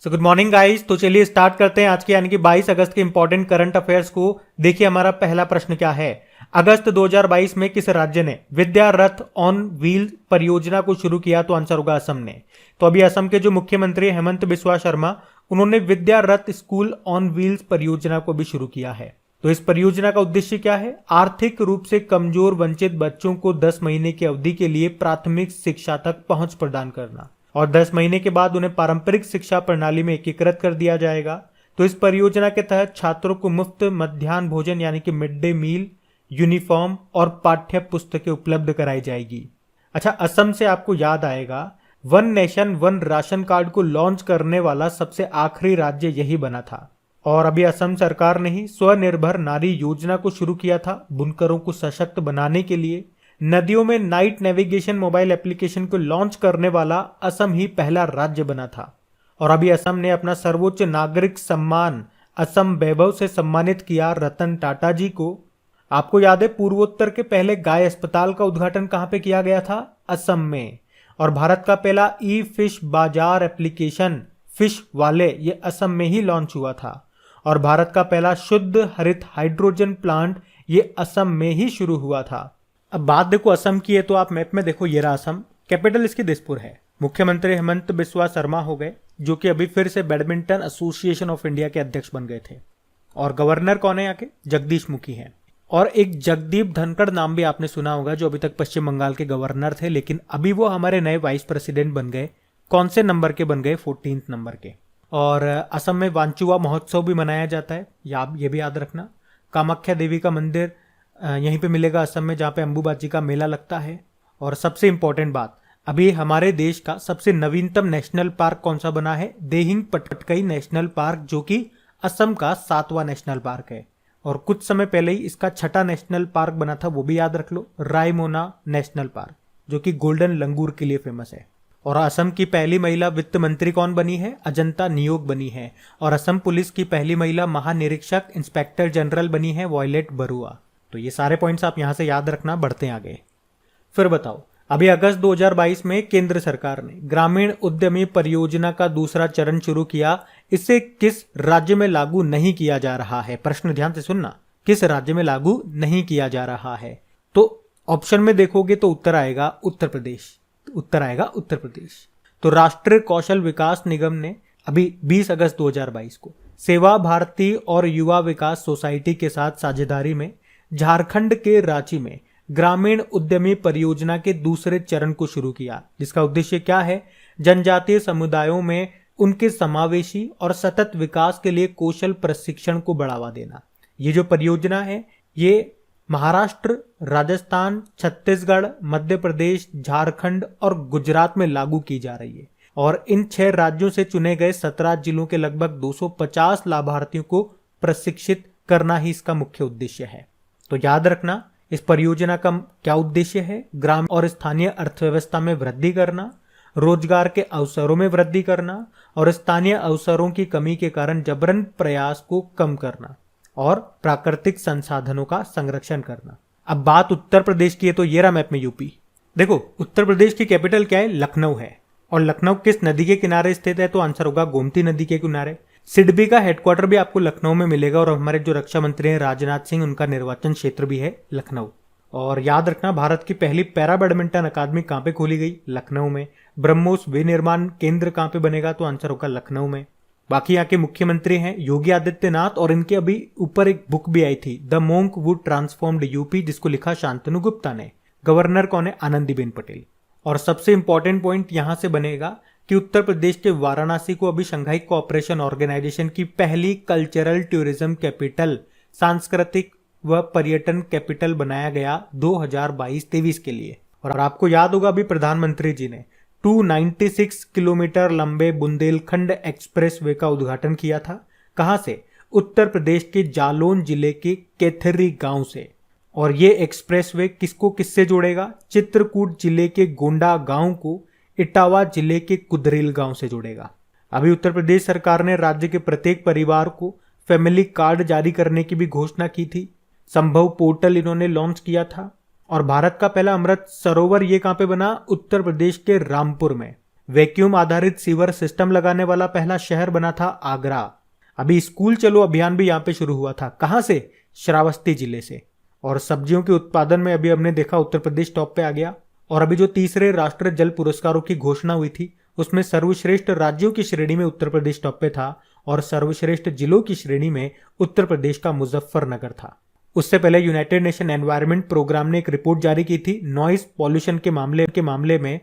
So good morning guys. तो चलिए start करते हैं आज के यानी कि 22 अगस्त के इंपॉर्टेंट करंट अफेयर्स को। देखिए हमारा पहला प्रश्न क्या है। अगस्त 2022 में किस राज्य ने विद्या रथ ऑन व्हील परियोजना को शुरू किया? तो आंसर होगा असम ने। तो अभी असम के जो मुख्यमंत्री हेमंत बिस्वा शर्मा, उन्होंने विद्या रथ स्कूल ऑन व्हील्स परियोजना को भी शुरू किया है। तो इस परियोजना का उद्देश्य क्या है? आर्थिक रूप से कमजोर वंचित बच्चों को 10 महीने की अवधि के लिए प्राथमिक शिक्षा तक पहुंच प्रदान करना और 10 महीने के बाद उन्हें पारंपरिक शिक्षा प्रणाली में एकीकृत कर दिया जाएगा। तो इस परियोजना के तहत छात्रों को मुफ्त मध्याह्न भोजन यानी कि मिड डे मील, यूनिफॉर्म और पाठ्य पुस्तकें उपलब्ध कराई जाएगी। अच्छा, असम से आपको याद आएगा one nation one ration card को लॉन्च करने वाला सबसे आखिरी राज्य यही बना था। और अभी असम सरकार ने ही स्वनिर्भर नारी योजना को शुरू किया था बुनकरों को सशक्त बनाने के लिए। नदियों में नाइट नेविगेशन मोबाइल एप्लीकेशन को लॉन्च करने वाला असम ही पहला राज्य बना था। और अभी असम ने अपना सर्वोच्च नागरिक सम्मान असम वैभव से सम्मानित किया रतन टाटा जी को। आपको याद है पूर्वोत्तर के पहले गाय अस्पताल का उद्घाटन कहां पे किया गया था? असम में। और भारत का पहला ई फिश बाजार एप्लीकेशन फिश वाले ये असम में ही लॉन्च हुआ था। और भारत का पहला शुद्ध हरित हाइड्रोजन प्लांट ये असम में ही शुरू हुआ था। अब बात देखो असम की है, तो आप मैप में देखो ये रहा असम। कैपिटल इसकी दिसपुर है। मुख्यमंत्री हेमंत बिस्वा शर्मा हो गए, जो कि अभी फिर से बैडमिंटन एसोसिएशन ऑफ इंडिया के अध्यक्ष बन गए थे। और गवर्नर कौन है यहाँ के? जगदीश मुखी हैं। और एक जगदीप धनखड़ नाम भी आपने सुना होगा, जो अभी तक पश्चिम बंगाल के गवर्नर थे, लेकिन अभी वो हमारे नए वाइस प्रेसिडेंट बन गए। कौन से नंबर के बन गए? 14 नंबर के। और असम में वांचुआ महोत्सव भी मनाया जाता है, ये भी याद रखना। कामाख्या देवी का मंदिर यहीं पे मिलेगा असम में, जहाँ पे अंबुबाची का मेला लगता है। और सबसे इंपॉर्टेंट बात, अभी हमारे देश का सबसे नवीनतम नेशनल पार्क कौन सा बना है? देहिंग पटकई नेशनल पार्क, जो कि असम का 7वां नेशनल पार्क है। और कुछ समय पहले ही इसका 6ठा नेशनल पार्क बना था, वो भी याद रख लो, रायमोना नेशनल पार्क, जो कि गोल्डन लंगूर के लिए फेमस है। और असम की पहली महिला वित्त मंत्री कौन बनी है? अजंता नियोग बनी है। और असम पुलिस की पहली महिला महानिरीक्षक इंस्पेक्टर जनरल बनी है वॉयलेट बरुआ। तो ये सारे पॉइंट्स आप यहां से याद रखना। बढ़ते हैं आगे। फिर बताओ, अभी अगस्त 2022 में केंद्र सरकार ने ग्रामीण उद्यमी परियोजना का दूसरा चरण शुरू किया। इसे किस राज्य में लागू नहीं किया जा रहा है? प्रश्न ध्यान से सुनना, किस राज्य में लागू नहीं किया जा रहा है? तो ऑप्शन में देखोगे तो उत्तर आएगा उत्तर प्रदेश। उत्तर आएगा उत्तर प्रदेश। तो राष्ट्रीय कौशल विकास निगम ने अभी 20 अगस्त 2022 को सेवा भारती और युवा विकास सोसाइटी के साथ साझेदारी में झारखंड के रांची में ग्रामीण उद्यमी परियोजना के दूसरे चरण को शुरू किया, जिसका उद्देश्य क्या है? जनजातीय समुदायों में उनके समावेशी और सतत विकास के लिए कौशल प्रशिक्षण को बढ़ावा देना। ये जो परियोजना है ये महाराष्ट्र, राजस्थान, छत्तीसगढ़, मध्य प्रदेश, झारखंड और गुजरात में लागू की जा रही है। और इन 6 राज्यों से चुने गए 17 जिलों के लगभग 250 लाभार्थियों को प्रशिक्षित करना ही इसका मुख्य उद्देश्य है। तो याद रखना, इस परियोजना का क्या उद्देश्य है? ग्राम और स्थानीय अर्थव्यवस्था में वृद्धि करना, रोजगार के अवसरों में वृद्धि करना और स्थानीय अवसरों की कमी के कारण जबरन प्रयास को कम करना और प्राकृतिक संसाधनों का संरक्षण करना। अब बात उत्तर प्रदेश की है, तो ये रहा मैप में यूपी। देखो उत्तर प्रदेश की कैपिटल क्या है? लखनऊ है। और लखनऊ किस नदी के किनारे स्थित है? तो आंसर होगा गोमती नदी के किनारे। सिडबी का हेडक्वार्टर भी आपको लखनऊ में मिलेगा। और हमारे जो रक्षा मंत्री हैं राजनाथ सिंह, उनका निर्वाचन क्षेत्र भी है लखनऊ। और याद रखना, भारत की पहली पैरा बैडमिंटन अकादमी कहां पे खोली गई? लखनऊ में। ब्रह्मोस विनिर्माण केंद्र कहां पे बनेगा? तो आंसर होगा लखनऊ में। बाकी यहाँ के मुख्यमंत्री हैं योगी आदित्यनाथ, और इनके अभी ऊपर एक बुक भी आई थी, the monk would transformed UP, जिसको लिखा शांतनु गुप्ता ने। गवर्नर कौन है? आनंदीबेन पटेल। और सबसे इंपॉर्टेंट पॉइंट यहां से बनेगा कि उत्तर प्रदेश के वाराणसी को अभी शंघाई कोऑपरेशन ऑर्गेनाइजेशन की पहली कल्चरल टूरिज्म कैपिटल, सांस्कृतिक व पर्यटन कैपिटल बनाया गया 2022-23 के लिए। और आपको याद होगा अभी प्रधानमंत्री जी ने 296 किलोमीटर लंबे बुंदेलखंड एक्सप्रेस वे का उद्घाटन किया था। कहां से? उत्तर प्रदेश के जालौन जिले के केथरी गांव से। और ये एक्सप्रेस वे किसको किससे जोड़ेगा? चित्रकूट जिले के गोंडा गांव को इटावा जिले के कुदरेल गांव से जोड़ेगा। अभी उत्तर प्रदेश सरकार ने राज्य के प्रत्येक परिवार को फैमिली कार्ड जारी करने की भी घोषणा की थी। संभव पोर्टल इन्होंने लॉन्च किया था। और भारत का पहला अमृत सरोवर ये कहां पे बना? उत्तर प्रदेश के रामपुर में। वैक्यूम आधारित सीवर सिस्टम लगाने वाला पहला शहर बना था आगरा। अभी स्कूल चलो अभियान भी यहाँ पे शुरू हुआ था, कहाँ से? श्रावस्ती जिले से। और सब्जियों के उत्पादन में अभी हमने देखा उत्तर प्रदेश टॉप पे आ गया। और अभी जो तीसरे राष्ट्रीय जल पुरस्कारों की घोषणा हुई थी उसमें सर्वश्रेष्ठ राज्यों की श्रेणी में उत्तर प्रदेश टॉप पे था और सर्वश्रेष्ठ जिलों की श्रेणी में उत्तर प्रदेश का मुजफ्फरनगर था। उससे पहले यूनाइटेड नेशन एनवायरनमेंट प्रोग्राम ने एक रिपोर्ट जारी की थी नॉइज पॉल्यूशन के मामले में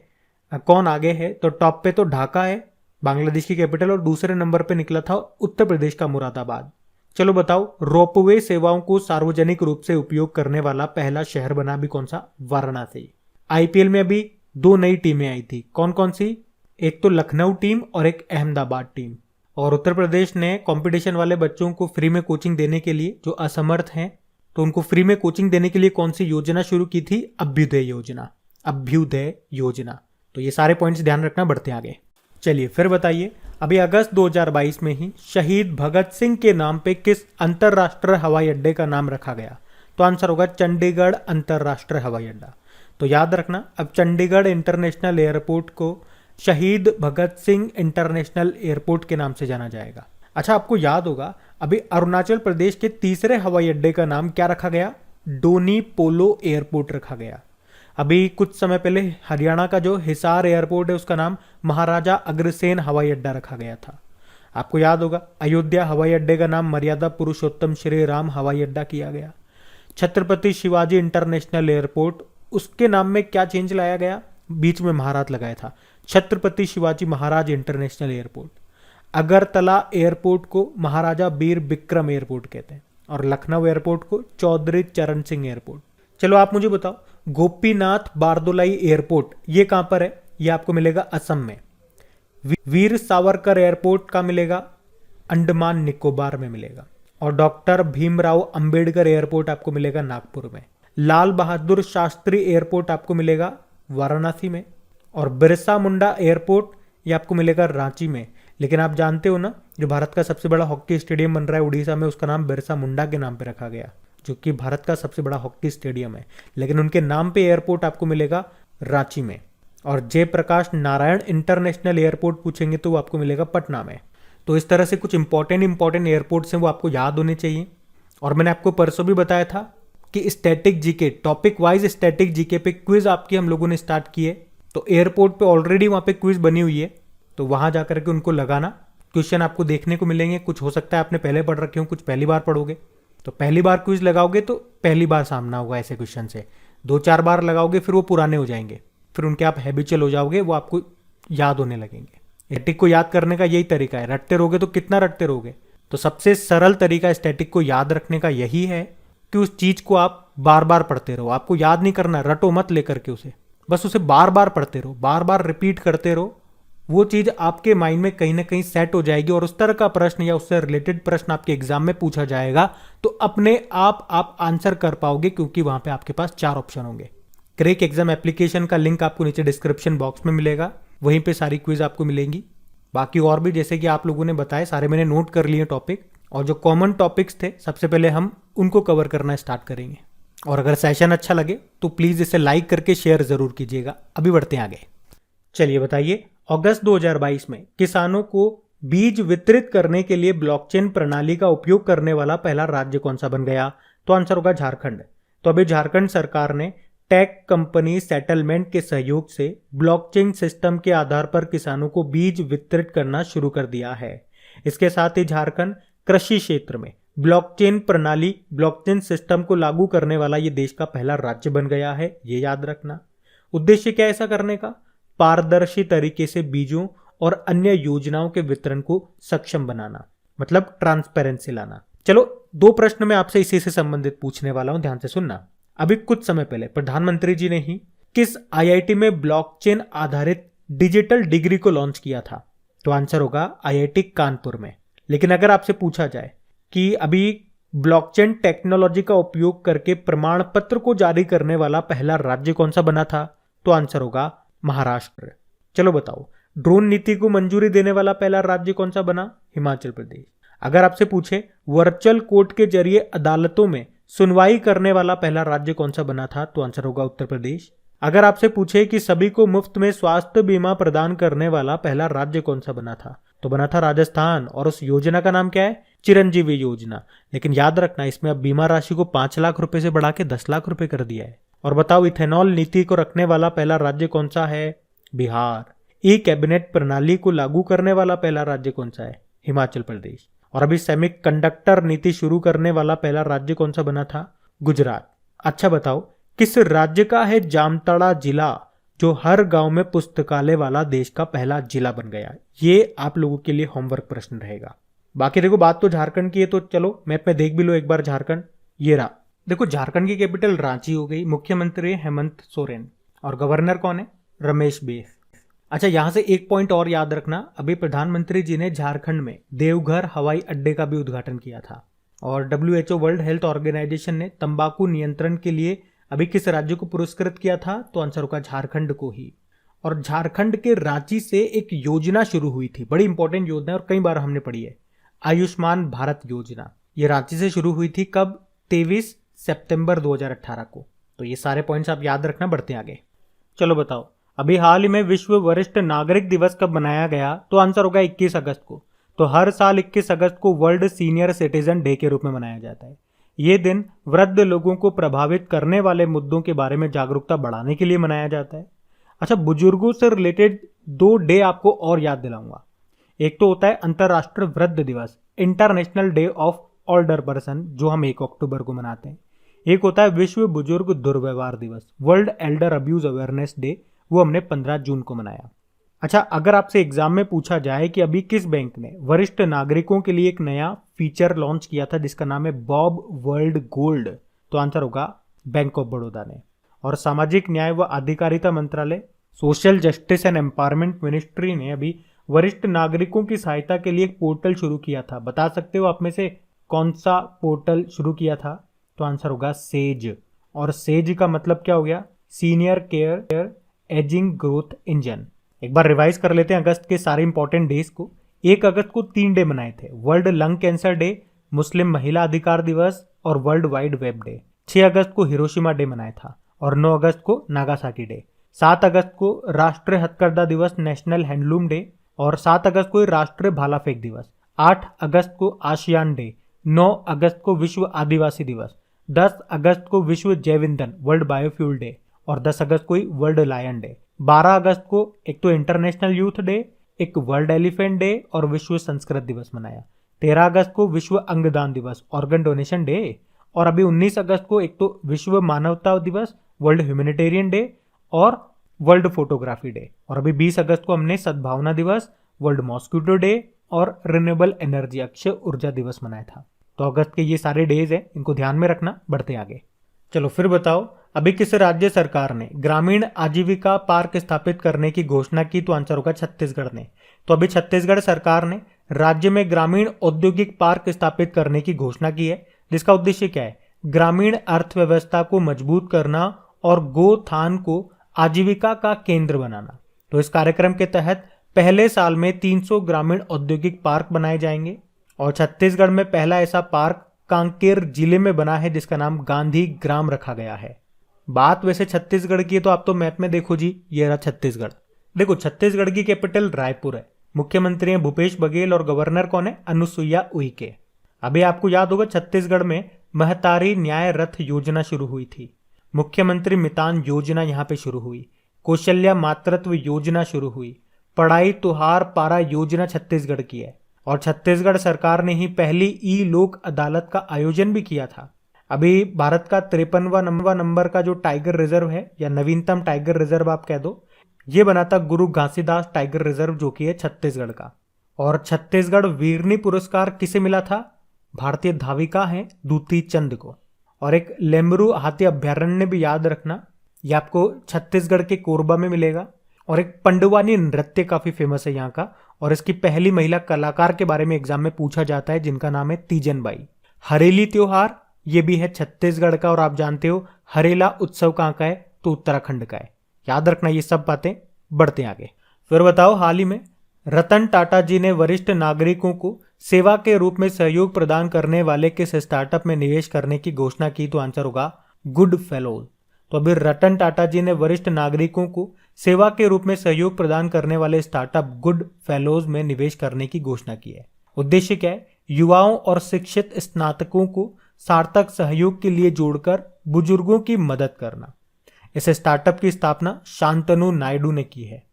कौन आगे है, तो टॉप पे तो ढाका है बांग्लादेश की कैपिटल और दूसरे नंबर पे निकला था उत्तर प्रदेश का मुरादाबाद। चलो बताओ, रोपवे सेवाओं को सार्वजनिक रूप से उपयोग करने वाला पहला शहर बना भी कौन सा? वाराणसी। आईपीएल में अभी 2 नई टीमें आई थी, कौन कौन सी? एक तो लखनऊ टीम और एक अहमदाबाद टीम। और उत्तर प्रदेश ने कंपटीशन वाले बच्चों को फ्री में कोचिंग देने के लिए, जो असमर्थ हैं तो उनको फ्री में कोचिंग देने के लिए कौन सी योजना शुरू की थी? अभ्युदय योजना। अभ्युदय योजना। तो ये सारे पॉइंट्स ध्यान रखना, बढ़ते आगे। चलिए फिर बताइए, अभी अगस्त 2022 में ही शहीद भगत सिंह के नाम पे किस अंतरराष्ट्रीय हवाई अड्डे का नाम रखा गया? तो आंसर होगा चंडीगढ़ अंतरराष्ट्रीय हवाई अड्डा। तो याद रखना, अब चंडीगढ़ इंटरनेशनल एयरपोर्ट को शहीद भगत सिंह इंटरनेशनल एयरपोर्ट के नाम से जाना जाएगा। अच्छा, आपको याद होगा अभी अरुणाचल प्रदेश के तीसरे हवाई अड्डे का नाम क्या रखा गया? डोनी पोलो एयरपोर्ट रखा गया। अभी कुछ समय पहले हरियाणा का जो हिसार एयरपोर्ट है उसका नाम महाराजा अग्रसेन हवाई अड्डा रखा गया था। आपको याद होगा अयोध्या हवाई अड्डे का नाम मर्यादा पुरुषोत्तम श्री राम हवाई अड्डा किया गया। छत्रपति शिवाजी इंटरनेशनल एयरपोर्ट, उसके नाम में क्या चेंज लाया गया? बीच में महाराज लगाया था, Chhatrapati Shivaji Maharaj international airport. Agartala airport को महाराजा वीर विक्रम एयरपोर्ट कहते हैं और लखनऊ एयरपोर्ट को चौधरी चरण सिंह एयरपोर्ट। चलो आप मुझे बताओ, गोपीनाथ बारदोलाई एयरपोर्ट ये कहां पर है? ये आपको मिलेगा असम में। वीर सावरकर एयरपोर्ट का मिलेगा अंडमान निकोबार में मिलेगा। और डॉक्टर भीमराव अंबेडकर एयरपोर्ट आपको मिलेगा नागपुर में। लाल बहादुर शास्त्री एयरपोर्ट आपको मिलेगा वाराणसी में। और बिरसा मुंडा एयरपोर्ट ये आपको मिलेगा रांची में। लेकिन आप जानते हो ना, जो भारत का सबसे बड़ा हॉकी स्टेडियम बन रहा है उड़ीसा में, उसका नाम बिरसा मुंडा के नाम पे रखा गया, जो कि भारत का सबसे बड़ा हॉकी स्टेडियम है। लेकिन उनके नाम पे एयरपोर्ट आपको मिलेगा रांची में। और जयप्रकाश नारायण इंटरनेशनल एयरपोर्ट पूछेंगे तो वो आपको मिलेगा पटना में। तो इस तरह से कुछ इंपॉर्टेंट एयरपोर्ट्स हैं, वो आपको याद होने चाहिए। और मैंने आपको परसों भी बताया था कि static GK, topic wise static GK पे क्विज आपकी हम लोगों ने स्टार्ट किए। तो एयरपोर्ट पे ऑलरेडी वहाँ पे क्विज बनी हुई है, तो वहाँ जाकर के उनको लगाना। क्वेश्चन आपको देखने को मिलेंगे, कुछ हो सकता है आपने पहले पढ़ रखे हो, कुछ पहली बार पढ़ोगे। तो पहली बार क्विज लगाओगे तो पहली बार सामना होगा ऐसे क्वेश्चन से। 2-4 बार लगाओगे फिर वो पुराने हो जाएंगे, फिर उनके आप हैबिचुअल हो जाओगे, वो आपको याद होने लगेंगे। स्टैटिक को याद करने का यही तरीका है। रटते रहोगे तो कितना रटते रहोगे? तो सबसे सरल तरीका स्टैटिक को याद रखने का यही है कि उस चीज को आप बार बार पढ़ते रहो। आपको याद नहीं करना, रटो मत लेकर के उसे, बस उसे बार बार पढ़ते रहो, बार बार रिपीट करते रहो। वो चीज आपके माइंड में कहीं ना कहीं सेट हो जाएगी और उस तरह का प्रश्न या उससे रिलेटेड प्रश्न आपके एग्जाम में पूछा जाएगा तो अपने आप आंसर कर पाओगे, क्योंकि वहां पे आपके पास 4 ऑप्शन होंगे। क्रैक एग्जाम एप्लीकेशन का लिंक आपको नीचे डिस्क्रिप्शन बॉक्स में मिलेगा, वहीं पे सारी क्विज आपको मिलेंगी। बाकी और भी जैसे कि आप लोगों ने बताए सारे मैंने नोट कर लिए टॉपिक, और जो कॉमन टॉपिक्स थे सबसे पहले हम उनको कवर करना स्टार्ट करेंगे। और अगर सेशन अच्छा लगे तो प्लीज इसे लाइक करके शेयर जरूर कीजिएगा। अभी बढ़ते हैं आगे। चलिए बताइए, अगस्त 2022 में किसानों को बीज वितरित करने के लिए ब्लॉकचेन प्रणाली का उपयोग करने वाला पहला राज्य कौन सा बन गया? तो आंसर होगा झारखंड। तो अभी झारखंड सरकार ने टेक कंपनी सेटलमेंट के सहयोग से ब्लॉकचेन सिस्टम के आधार पर किसानों को बीज वितरित करना शुरू कर दिया है। इसके साथ ही झारखंड कृषि क्षेत्र में ब्लॉकचेन प्रणाली, ब्लॉकचेन सिस्टम को लागू करने वाला ये देश का पहला राज्य बन गया है। ये याद रखना। उद्देश्य क्या है ऐसा करने का? पारदर्शी तरीके से बीजों और अन्य योजनाओं के वितरण को सक्षम बनाना, मतलब ट्रांसपेरेंसी लाना। चलो 2 प्रश्न मैं आपसे इसी से संबंधित पूछने वाला हूं, ध्यान से सुनना। अभी कुछ समय पहले प्रधानमंत्री जी ने ही किस आईआईटी में ब्लॉकचेन आधारित डिजिटल डिग्री को लॉन्च किया था? तो आंसर होगा आईआईटी कानपुर में। लेकिन अगर आपसे पूछा जाए कि अभी ब्लॉकचेन टेक्नोलॉजी का उपयोग करके प्रमाण पत्र को जारी करने वाला पहला राज्य कौन सा बना था? तो आंसर होगा महाराष्ट्र। चलो बताओ, ड्रोन नीति को मंजूरी देने वाला पहला राज्य कौन सा बना? हिमाचल प्रदेश। अगर आपसे पूछे वर्चुअल कोर्ट के जरिए अदालतों में सुनवाई करने वाला पहला राज्य कौन सा बना था? तो आंसर होगा उत्तर प्रदेश। अगर आपसे पूछे कि सभी को मुफ्त में स्वास्थ्य बीमा प्रदान करने वाला पहला राज्य कौन सा बना था, तो बना था राजस्थान, और उस योजना का नाम क्या है? चिरंजीवी योजना। लेकिन याद रखना, इसमें अब बीमा राशि को 5 लाख रुपए से बढ़ा के 10 लाख रुपए कर दिया है। और बताओ, इथेनॉल नीति को रखने वाला पहला राज्य कौन सा है? बिहार। ई कैबिनेट प्रणाली को लागू करने वाला पहला राज्य कौन सा है? हिमाचल प्रदेश। और अभी सेमीकंडक्टर नीति शुरू करने वाला पहला राज्य कौन सा बना था? गुजरात। अच्छा बताओ, किस राज्य का है जामताड़ा जिला, जो हर गांव में पुस्तकालय वाला देश का पहला जिला बन गया? ये आप लोगों के लिए होमवर्क प्रश्न रहेगा। बाकी देखो, बात तो झारखंड की है, तो चलो मैप में देख भी लो एक बार झारखंड। ये रहा, देखो झारखंड की कैपिटल रांची हो गई, मुख्यमंत्री है हेमंत सोरेन, और गवर्नर कौन है? रमेश बैस। अच्छा, यहां से एक पॉइंट और याद रखना, अभी प्रधानमंत्री जी ने झारखंड में देवघर हवाई अड्डे का भी उद्घाटन किया था। और WHO वर्ल्ड हेल्थ ऑर्गेनाइजेशन ने तंबाकू नियंत्रण के लिए अभी किस राज्य को पुरस्कृत किया था? तो आंसर होगा झारखंड को ही। और झारखंड के रांची से एक योजना शुरू हुई थी, बड़ी इंपॉर्टेंट योजना है और कई बार हमने पढ़ी है, आयुष्मान भारत योजना। ये रांची से शुरू हुई थी, कब? 23 सितंबर 2018 को। तो ये सारे पॉइंट्स आप याद रखना, बढ़ते आगे। चलो बताओ, अभी हाल ही में विश्व वरिष्ठ नागरिक दिवस कब मनाया गया? तो आंसर होगा 21 अगस्त को। तो हर साल 21 अगस्त को वर्ल्ड सीनियर सिटीजन डे के रूप में मनाया जाता है। ये दिन वृद्ध लोगों को प्रभावित करने वाले मुद्दों के बारे में जागरूकता बढ़ाने के लिए मनाया जाता है। अच्छा, बुजुर्गों से रिलेटेड 2 डे आपको और याद दिलाऊंगा। एक तो होता है अंतर्राष्ट्रीय वृद्ध दिवस, international day of older person, जो हम 1 अक्टूबर को मनाते हैं। एक होता है विश्व बुजुर्ग दुर्व्यवहार दिवस, world Elder abuse awareness day, वो हमने 15 जून को मनाया। अच्छा, अगर आपसे एग्जाम में पूछा जाए कि अभी किस बैंक ने वरिष्ठ नागरिकों के लिए एक नया फीचर लॉन्च किया था जिसका नाम है बॉब वर्ल्ड गोल्ड, तो आंसर होगा बैंक ऑफ बड़ौदा ने। और सामाजिक न्याय व अधिकारिता मंत्रालय, social justice and empowerment ministry ने अभी वरिष्ठ नागरिकों की सहायता के लिए एक पोर्टल शुरू किया था। बता सकते हो आप में से कौन सा पोर्टल शुरू किया था? तो आंसर होगा सेज। और सेज का मतलब क्या हो गया? Senior care ageing growth engine. एक बार रिवाइज कर लेते हैं अगस्त के सारे इंपॉर्टेंट डेज को। 1 अगस्त को 3 डे मनाए थे, वर्ल्ड लंग कैंसर डे, मुस्लिम महिला अधिकार दिवस और वर्ल्ड वाइड वेब डे। 6 अगस्त को हिरोशिमा डे मनाया था और 9 अगस्त को नागासाकी डे। 7 अगस्त को राष्ट्रीय हथकरघा दिवस, नेशनल हैंडलूम डे, और 7 अगस्त को राष्ट्रीय भाला फेंक दिवस। 8 अगस्त को आसियान डे, 9 अगस्त को विश्व आदिवासी दिवस, 10 अगस्त को विश्व जैव ईंधन वर्ल्ड बायोफ्यूल डे, और 10 अगस्त को वर्ल्ड लायन डे। 12 अगस्त को एक तो इंटरनेशनल यूथ डे, एक वर्ल्ड एलिफेंट डे और विश्व संस्कृत दिवस मनाया। 13 अगस्त को विश्व अंगदान दिवस, ऑर्गन डोनेशन डे, और अभी 19 अगस्त को एक तो विश्व मानवता दिवस, वर्ल्ड ह्यूमैनिटेरियन डे और वर्ल्ड फोटोग्राफी डे, और अभी 20 अगस्त को हमने सद्भावना दिवस, वर्ल्ड मॉस्किटो डे और रिन्यूएबल एनर्जी अक्षय ऊर्जा दिवस मनाया था। तो अगस्त के ये सारे डेज हैं, इनको ध्यान में रखना, बढ़ते आगे। चलो फिर बताओ, अभी किस राज्य सरकार ने ग्रामीण आजीविका पार्क स्थापित करने की घोषणा की? तो आंसर होगा छत्तीसगढ़ ने। तो अभी छत्तीसगढ़ सरकार ने राज्य में ग्रामीण औद्योगिक पार्क स्थापित करने की घोषणा की है, जिसका उद्देश्य क्या है? ग्रामीण अर्थव्यवस्था को मजबूत करना और गोथान को आजीविका का केंद्र बनाना। तो इस कार्यक्रम के तहत पहले साल में 300 ग्रामीण औद्योगिक पार्क बनाए जाएंगे, और छत्तीसगढ़ में पहला ऐसा पार्क कांकेर जिले में बना है जिसका नाम गांधी ग्राम रखा गया है। बात वैसे छत्तीसगढ़ की है, तो आप तो मैप में देखो जी, ये रहा छत्तीसगढ़। देखो, छत्तीसगढ़ की कैपिटल रायपुर है, मुख्यमंत्री हैं भूपेश बघेल और गवर्नर कौन है? अनुसुईया उइके। अभी आपको याद होगा छत्तीसगढ़ में महतारी न्याय रथ योजना शुरू हुई थी, मुख्यमंत्री मितान योजना यहां पे शुरू हुई, कौशल्या मातृत्व योजना शुरू हुई, पढ़ाई तुहार पारा योजना छत्तीसगढ़ की है, और छत्तीसगढ़ सरकार ने ही पहली ई लोक अदालत का आयोजन भी किया था। अभी भारत का 53वां नंबर का जो टाइगर रिजर्व है, या नवीनतम टाइगर रिजर्व आप कह दो, ये बना था गुरु घासीदास टाइगर रिजर्व, जो कि है छत्तीसगढ़ का। और छत्तीसगढ़ वीरनी पुरस्कार किसे मिला था? भारतीय धाविका है दूती चंद को। और एक लेमरू हाथी अभ्यारण्य भी याद रखना, ये आपको छत्तीसगढ़ के कोरबा में मिलेगा। और एक पंडवानी नृत्य काफी फेमस है यहाँ का, और इसकी पहली महिला कलाकार के बारे में एग्जाम में पूछा जाता है, जिनका नाम है तीजन बाई। हरेली त्योहार ये भी है छत्तीसगढ़ का, और आप जानते हो हरेला उत्सव कहाँ का है? तो उत्तराखंड का है। याद रखना ये सब बातें, बढ़ते आगे। फिर बताओ, हाल ही में रतन टाटा जी ने वरिष्ठ नागरिकों को सेवा के रूप में सहयोग प्रदान करने वाले किस स्टार्टअप में निवेश करने की घोषणा की? तो आंसर होगा गुड फेलोज। तो अभी रतन टाटा जी ने वरिष्ठ नागरिकों को सेवा के रूप में सहयोग प्रदान करने वाले स्टार्टअप गुड फेलोज में निवेश करने की घोषणा की है। उद्देश्य क्या है? युवाओं और शिक्षित स्नातकों को सार्थक सहयोग के लिए जोड़कर बुजुर्गों की मदद करना। इस स्टार्टअप की स्थापना शांतनु नायडू ने की है।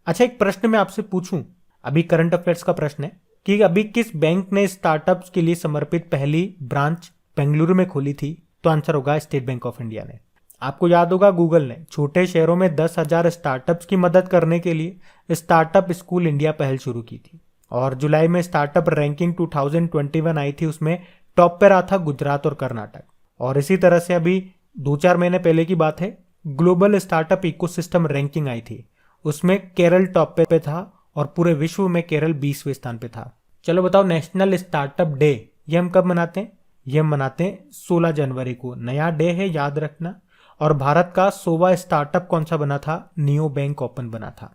अच्छा, एक प्रश्न मैं आपसे पूछूं, अभी करंट अफेयर्स का प्रश्न है कि अभी किस बैंक ने स्टार्टअप्स के लिए समर्पित पहली ब्रांच बेंगलुरु में खोली थी? तो आंसर होगा स्टेट बैंक ऑफ इंडिया ने। आपको याद होगा गूगल ने छोटे शहरों में 10,000 स्टार्टअप्स की मदद करने के लिए स्टार्टअप स्कूल इंडिया पहल शुरू की थी और जुलाई में स्टार्टअप रैंकिंग 2021 आई थी, उसमें टॉप पे रहा था गुजरात और कर्नाटक। और इसी तरह से अभी 2-4 महीने पहले की बात है, ग्लोबल स्टार्टअप इकोसिस्टम रैंकिंग आई थी, उसमें केरल टॉप पे था और पूरे विश्व में केरल 20वें स्थान पे था। चलो बताओ, नेशनल स्टार्टअप डे ये हम कब मनाते हैं? ये हम मनाते हैं 16 जनवरी को। नया डे है, याद रखना। और भारत का 100वां स्टार्टअप कौन सा बना था? नियो बैंक ओपन बना था,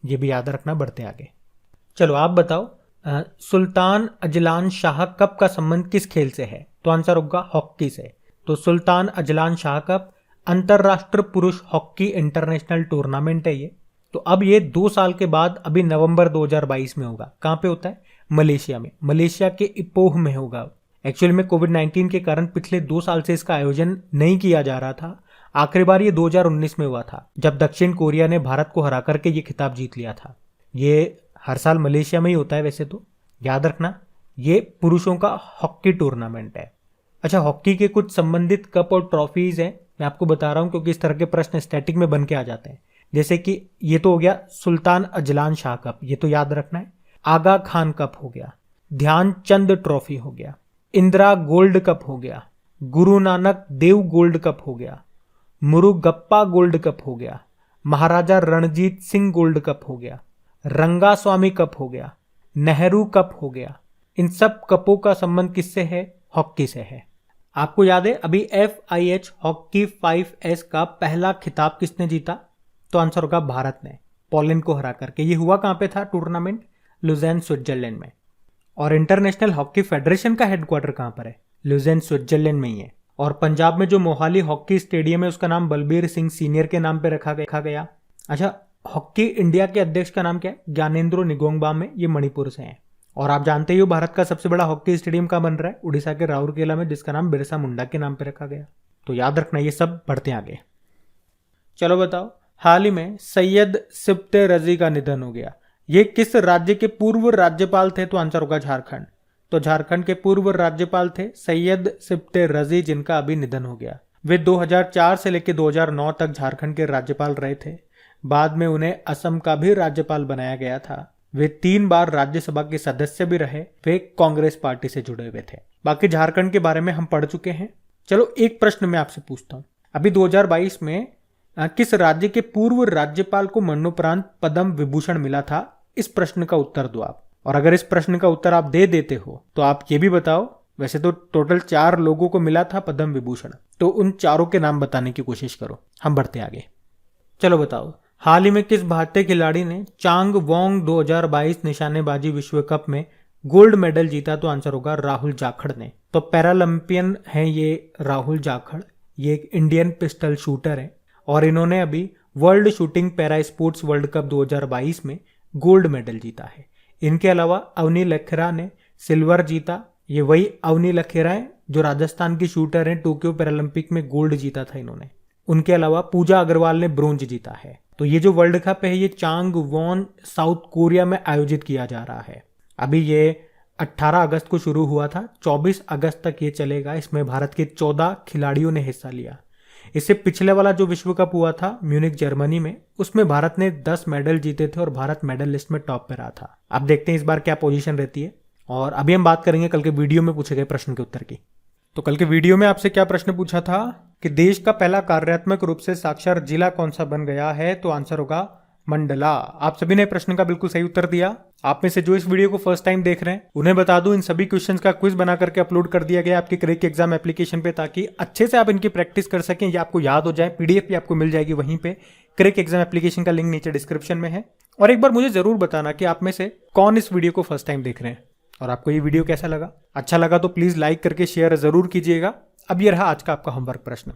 ये भी याद रखना। बढ़ते आगे। चलो आप बताओ, सुल्तान अजलान शाह कप का संबंध किस खेल से है? तो आंसर होगा हॉकी से। तो सुल्तान अजलान शाह कप अंतरराष्ट्रीय पुरुष हॉकी इंटरनेशनल टूर्नामेंट है ये। तो अब ये 2 साल के बाद अभी नवंबर 2022 में होगा। कहाँ पे होता है? मलेशिया में। मलेशिया के इपोह में होगा। एक्चुअली में कोविड-19 के कारण पिछले 2 साल से इसका आयोजन नहीं किया जा रहा था। आखिरी बार ये 2019 में हुआ था, जब दक्षिण कोरिया ने भारत को हरा करके ये खिताब जीत लिया था। ये हर साल मलेशिया में ही होता है वैसे तो, याद रखना। ये पुरुषों का हॉकी टूर्नामेंट है। अच्छा, हॉकी के कुछ संबंधित कप और ट्रॉफीज हैं, मैं आपको बता रहा हूं क्योंकि इस तरह के प्रश्न स्टैटिक में बन के आ जाते हैं। जैसे कि ये तो हो गया सुल्तान अजलान शाह कप, ये तो याद रखना है। आगा खान कप हो गया, ध्यानचंद ट्रॉफी हो गया, इंदिरा गोल्ड कप हो गया, गुरु नानक देव गोल्ड कप हो गया, मुरुगप्पा गोल्ड कप हो गया, महाराजा रणजीत सिंह गोल्ड कप हो गया, रंगास्वामी कप हो गया, नेहरू कप हो गया। इन सब कपों का संबंध किससे है? हॉकी से है। आपको याद है अभी FIH हॉकी 5S का पहला खिताब किसने जीता? तो आंसर होगा भारत ने, पोलैंड को हरा करके। ये हुआ कहां पे था टूर्नामेंट? लुज़ेन स्विट्जरलैंड में। और इंटरनेशनल हॉकी फेडरेशन का हेडक्वार्टर कहां पर है? लुज़ेन स्विट्जरलैंड में ही है। और पंजाब में जो मोहाली हॉकी स्टेडियम है उसका नाम बलबीर सिंह सीनियर के नाम पे रखा गया। अच्छा, हॉकी इंडिया के अध्यक्ष का नाम क्या है? ज्ञानेंद्रो निगोंगबाम में, ये मणिपुर से हैं। और आप जानते ही हो भारत का सबसे बड़ा हॉकी स्टेडियम कहां बन रहा है? उड़ीसा के राउरकेला में, जिसका नाम बिरसा मुंडा के नाम पे रखा गया। तो याद रखना ये सब। बढ़ते आगे। चलो बताओ, हाल ही में सैयद सिब्ते रजी का निधन हो गया। ये किस राज्य के पूर्व राज्यपाल थे? तो आंसर होगा झारखंड। तो झारखंड के पूर्व राज्यपाल थे सैयद सिब्ते रजी, जिनका अभी निधन हो गया। वे 2004 से लेकर 2009 तक झारखंड के राज्यपाल रहे थे। बाद में उन्हें असम का भी राज्यपाल बनाया गया था। वे 3 बार राज्यसभा के सदस्य भी रहे। वे कांग्रेस पार्टी से जुड़े हुए थे। बाकी झारखंड के बारे में हम पढ़ चुके हैं। चलो एक प्रश्न मैं आपसे पूछता हूं, अभी 2022 में किस राज्य के पूर्व राज्यपाल को मरणोपरांत पद्म विभूषण मिला था? इस प्रश्न का उत्तर दो आप। और अगर इस प्रश्न का उत्तर आप दे देते हो तो आप ये भी बताओ, वैसे तो टोटल 4 लोगों को मिला था पद्म विभूषण, तो उन चारों के नाम बताने की कोशिश करो। हम बढ़ते आगे। चलो बताओ, हाल ही में किस भारतीय खिलाड़ी ने चांग वोंग 2022 निशानेबाजी विश्व कप में गोल्ड मेडल जीता? तो आंसर होगा राहुल जाखड़ ने। तो पैरालंपियन है ये राहुल जाखड़। ये एक इंडियन पिस्टल शूटर है और इन्होंने अभी world shooting para sports world cup 2022 में गोल्ड मेडल जीता है। इनके अलावा अवनी लखेरा ने सिल्वर जीता। ये वही अवनी लखेरा है जो राजस्थान की शूटर हैं, टोक्यो पैरालंपिक में गोल्ड जीता था इन्होंने। उनके अलावा पूजा अग्रवाल ने ब्रोंज जीता है। तो ये जो वर्ल्ड कप है ये चांग वॉन साउथ कोरिया में आयोजित किया जा रहा है। अभी ये 18 अगस्त को शुरू हुआ था, 24 अगस्त तक ये चलेगा। इसमें भारत के 14 खिलाड़ियों ने हिस्सा लिया। इससे पिछले वाला जो विश्व कप हुआ था म्यूनिक जर्मनी में, उसमें भारत ने 10 मेडल जीते थे और भारत मेडल लिस्ट में टॉप पे रहा था। अब देखते हैं इस बार क्या पोजीशन रहती है। और अभी हम बात करेंगे कल के वीडियो में पूछे गए प्रश्न के उत्तर की। तो कल के वीडियो में आपसे क्या प्रश्न पूछा था कि देश का पहला कार्यात्मक रूप से साक्षर जिला कौन सा बन गया है? तो आंसर होगा मंडला। आप सभी ने प्रश्न का बिल्कुल सही उत्तर दिया। आप में से जो इस वीडियो को फर्स्ट टाइम देख रहे हैं उन्हें बता दूं, इन सभी क्वेश्चंस का क्विज बना करके अपलोड कर दिया गया आपके क्रेक एग्जाम एप्लीकेशन पे, ताकि अच्छे से आप इनकी प्रैक्टिस कर सकें, ये आपको याद हो जाए। पीडीएफ भी आपको मिल जाएगी वहीं पे। क्रेक एग्जाम एप्लीकेशन का लिंक नीचे डिस्क्रिप्शन में है। और एक बार मुझे जरूर बताना कि आप में से कौन इस वीडियो को फर्स्ट टाइम देख रहे हैं और आपको ये वीडियो कैसा लगा। अच्छा लगा तो प्लीज लाइक करके शेयर जरूर कीजिएगा। अब ये रहा आज का आपका होमवर्क प्रश्न।